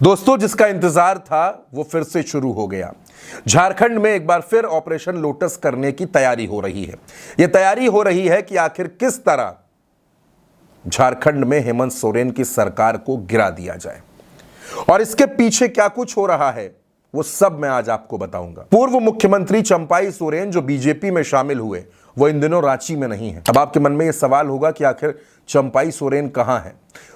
दोस्तों, जिसका इंतजार था वो फिर से शुरू हो गया। झारखंड में एक बार फिर ऑपरेशन लोटस करने की तैयारी हो रही है। यह तैयारी हो रही है कि आखिर किस तरह झारखंड में हेमंत सोरेन की सरकार को गिरा दिया जाए और इसके पीछे क्या कुछ हो रहा है वो सब मैं आज आपको बताऊंगा। पूर्व मुख्यमंत्री चंपाई सोरेन जो बीजेपी में शामिल हुए वो इन दिनों रांची में नहीं है। अब आपके मन में यह सवाल होगा कि आखिर चंपाई सोरेन कहां है।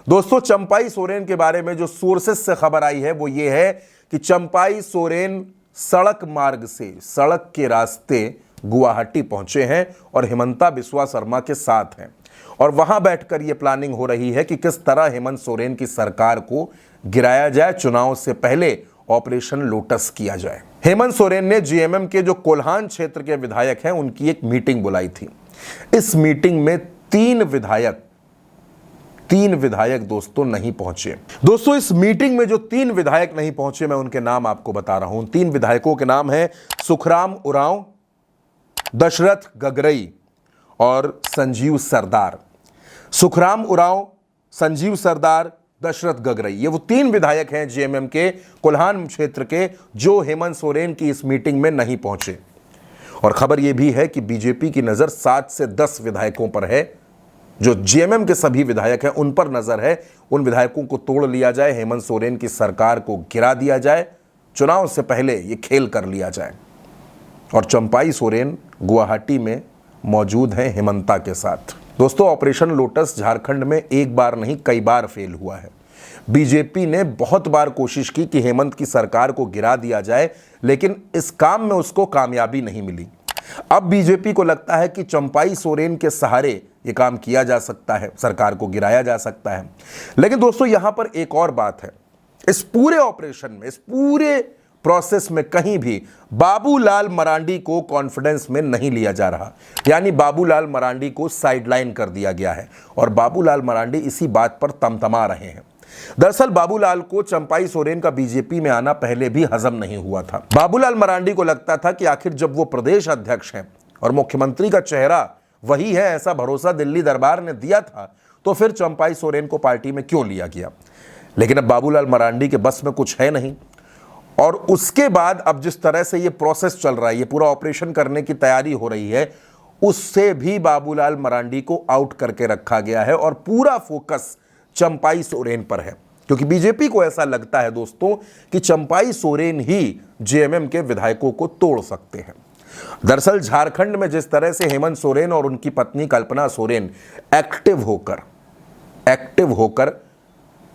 दोस्तों, चंपाई सोरेन के बारे में जो सोर्सेस से खबर आई है वो ये है कि चंपाई सोरेन सड़क मार्ग से, सड़क के रास्ते गुवाहाटी पहुंचे हैं और हिमंता बिस्वा शर्मा के साथ हैं और वहां बैठकर यह प्लानिंग हो रही है कि किस तरह हेमंत सोरेन की सरकार को गिराया जाए, चुनाव से पहले ऑपरेशन लोटस किया जाए। हेमंत सोरेन ने जीएमएम के जो कोल्हान क्षेत्र के विधायक हैं उनकी एक मीटिंग बुलाई थी। इस मीटिंग में तीन विधायक दोस्तों नहीं पहुंचे। दोस्तों, इस मीटिंग में जो तीन विधायक नहीं पहुंचे मैं उनके नाम आपको बता रहा हूं। तीन विधायकों के नाम है सुखराम उरांव, दशरथ गगरई और संजीव सरदार। सुखराम उरांव, संजीव सरदार, दशरथ गगरई, ये वो तीन विधायक हैं जीएमएम के कोल्हान क्षेत्र के जो हेमंत सोरेन की इस मीटिंग में नहीं पहुंचे। और खबर यह भी है कि बीजेपी की नजर 7 से 10 विधायकों पर है। जो जीएमएम के सभी विधायक हैं उन पर नजर है। उन विधायकों को तोड़ लिया जाए, हेमंत सोरेन की सरकार को गिरा दिया जाए, चुनाव से पहले ये खेल कर लिया जाए। और चंपाई सोरेन गुवाहाटी में मौजूद हैं हेमंता के साथ। दोस्तों, ऑपरेशन लोटस झारखंड में एक बार नहीं कई बार फेल हुआ है। बीजेपी ने बहुत बार कोशिश की कि हेमंत की सरकार को गिरा दिया जाए, लेकिन इस काम में उसको कामयाबी नहीं मिली। अब बीजेपी को लगता है कि चंपाई सोरेन के सहारे यह काम किया जा सकता है, सरकार को गिराया जा सकता है। लेकिन दोस्तों, यहां पर एक और बात है। इस पूरे ऑपरेशन में, इस पूरे प्रोसेस में कहीं भी बाबूलाल मरांडी को कॉन्फिडेंस में नहीं लिया जा रहा। यानी बाबूलाल मरांडी को साइडलाइन कर दिया गया है और बाबूलाल मरांडी इसी बात पर तमतमा रहे हैं। दरअसल बाबूलाल को चंपाई सोरेन का बीजेपी में आना पहले भी हजम नहीं हुआ था। बाबूलाल मरांडी को लगता था कि आखिर जब वो प्रदेश अध्यक्ष हैं और मुख्यमंत्री का चेहरा वही है, ऐसा भरोसा दिल्ली दरबार ने दिया था, तो फिर चंपाई सोरेन को पार्टी में क्यों लिया गया। लेकिन अब बाबूलाल मरांडी के बस में कुछ है नहीं। और उसके बाद अब जिस तरह से ये प्रोसेस चल रहा है, ये पूरा ऑपरेशन करने की तैयारी हो रही है, उससे भी बाबूलाल मरांडी को आउट करके रखा गया है और पूरा फोकस चंपाई सोरेन पर है। क्योंकि बीजेपी को ऐसा लगता है दोस्तों कि चंपाई सोरेन ही जेएमएम के विधायकों को तोड़ सकते हैं। दरअसल झारखंड में जिस तरह से हेमंत सोरेन और उनकी पत्नी कल्पना सोरेन एक्टिव होकर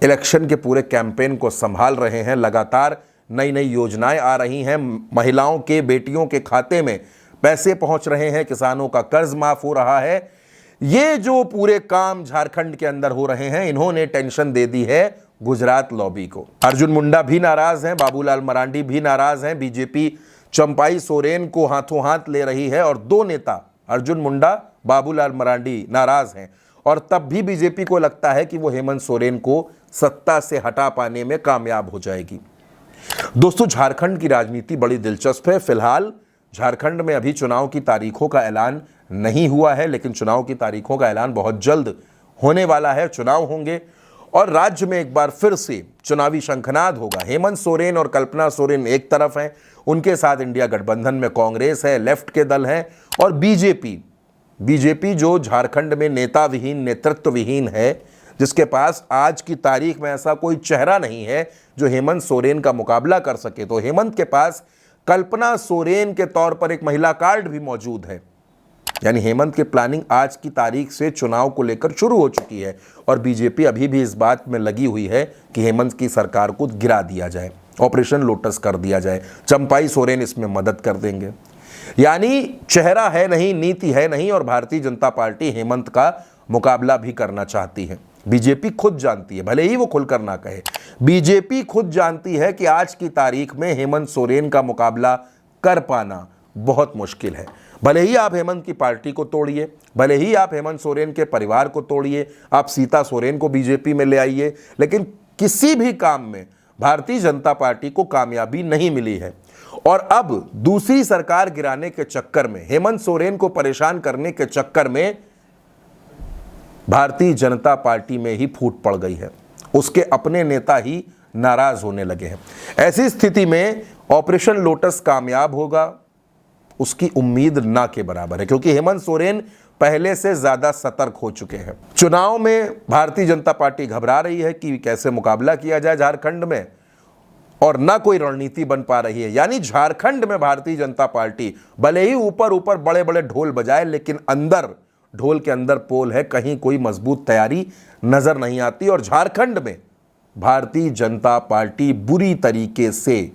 इलेक्शन के पूरे कैंपेन को संभाल रहे हैं, लगातार नई नई योजनाएं आ रही हैं, महिलाओं के, बेटियों के खाते में पैसे पहुंच रहे हैं, किसानों का कर्ज माफ हो रहा है। ये जो पूरे काम झारखंड के अंदर हो रहे हैं, इन्होंने टेंशन दे दी है गुजरात लॉबी को। अर्जुन मुंडा भी नाराज हैं, बाबूलाल मरांडी भी नाराज हैं। बीजेपी चंपाई सोरेन को हाथों हाथ ले रही है और दो नेता अर्जुन मुंडा, बाबूलाल मरांडी नाराज हैं। और तब भी बीजेपी को लगता है कि वो हेमंत सोरेन को सत्ता से हटा पाने में कामयाब हो जाएगी। दोस्तों, झारखंड की राजनीति बड़ी दिलचस्प है। फिलहाल झारखंड में अभी चुनाव की तारीखों का ऐलान नहीं हुआ है, लेकिन चुनाव की तारीखों का ऐलान बहुत जल्द होने वाला है। चुनाव होंगे और राज्य में एक बार फिर से चुनावी शंखनाद होगा। हेमंत सोरेन और कल्पना सोरेन एक तरफ हैं, उनके साथ इंडिया गठबंधन में कांग्रेस है, लेफ्ट के दल हैं, और बीजेपी जो झारखंड में नेता विहीन, नेतृत्व विहीन है, जिसके पास आज की तारीख में ऐसा कोई चेहरा नहीं है जो हेमंत सोरेन का मुकाबला कर सके। तो हेमंत के पास कल्पना सोरेन के तौर पर एक महिला कार्ड भी मौजूद है। यानी हेमंत की प्लानिंग आज की तारीख से चुनाव को लेकर शुरू हो चुकी है और बीजेपी अभी भी इस बात में लगी हुई है कि हेमंत की सरकार को गिरा दिया जाए, ऑपरेशन लोटस कर दिया जाए। चंपाई सोरेन इसमें मदद कर देंगे। यानी चेहरा है नहीं, नीति है नहीं, और भारतीय जनता पार्टी हेमंत का मुकाबला भी करना चाहती है। बीजेपी खुद जानती है, भले ही वो खुलकर ना कहे, बीजेपी खुद जानती है कि आज की तारीख में हेमंत सोरेन का मुकाबला कर पाना बहुत मुश्किल है। भले ही आप हेमंत की पार्टी को तोड़िए, भले ही आप हेमंत सोरेन के परिवार को तोड़िए, आप सीता सोरेन को बीजेपी में ले आइए, लेकिन किसी भी काम में भारतीय जनता पार्टी को कामयाबी नहीं मिली है। और अब दूसरी सरकार गिराने के चक्कर में, हेमंत सोरेन को परेशान करने के चक्कर में भारतीय जनता पार्टी में ही फूट पड़ गई है। उसके अपने नेता ही नाराज होने लगे हैं। ऐसी स्थिति में ऑपरेशन लोटस कामयाब होगा, उसकी उम्मीद ना के बराबर है, क्योंकि हेमंत सोरेन पहले से ज्यादा सतर्क हो चुके हैं। चुनाव में भारतीय जनता पार्टी घबरा रही है कि कैसे मुकाबला किया जाए झारखंड में, और ना कोई रणनीति बन पा रही है। यानी झारखंड में भारतीय जनता पार्टी भले ही ऊपर ऊपर बड़े बड़े ढोल बजाए, लेकिन अंदर ढोल के अंदर पोल है, कहीं कोई मजबूत तैयारी नजर नहीं आती। और झारखंड में भारतीय जनता पार्टी बुरी तरीके से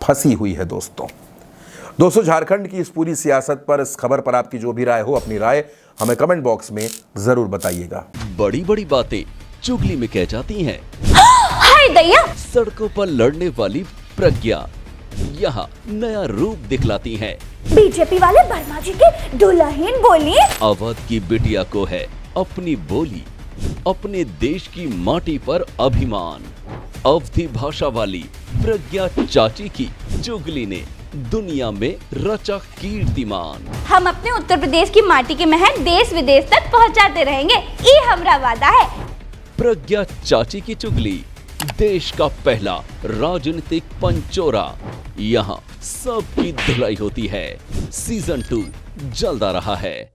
फंसी हुई है। दोस्तों झारखंड की इस पूरी सियासत पर, इस खबर पर आपकी जो भी राय हो, अपनी राय हमें कमेंट बॉक्स में जरूर बताइएगा। बड़ी बड़ी बातें चुगली में कह जाती हैं। हाय दैया, सड़कों पर लड़ने वाली प्रज्ञा यहाँ नया रूप दिखलाती हैं। बीजेपी वाले वर्मा जी के दुल्हन बोली। अवध की बिटिया को है अपनी बोली, अपने देश की माटी पर अभिमान। अवधी भाषा वाली प्रज्ञा चाची की चुगली ने दुनिया में रचा कीर्तिमान। हम अपने उत्तर प्रदेश की माटी की महक देश विदेश तक पहुंचाते रहेंगे, ये हमारा वादा है। प्रज्ञा चाची की चुगली, देश का पहला राजनीतिक पंचोरा। यहाँ सबकी धुलाई होती है। सीजन 2 जल्द आ रहा है।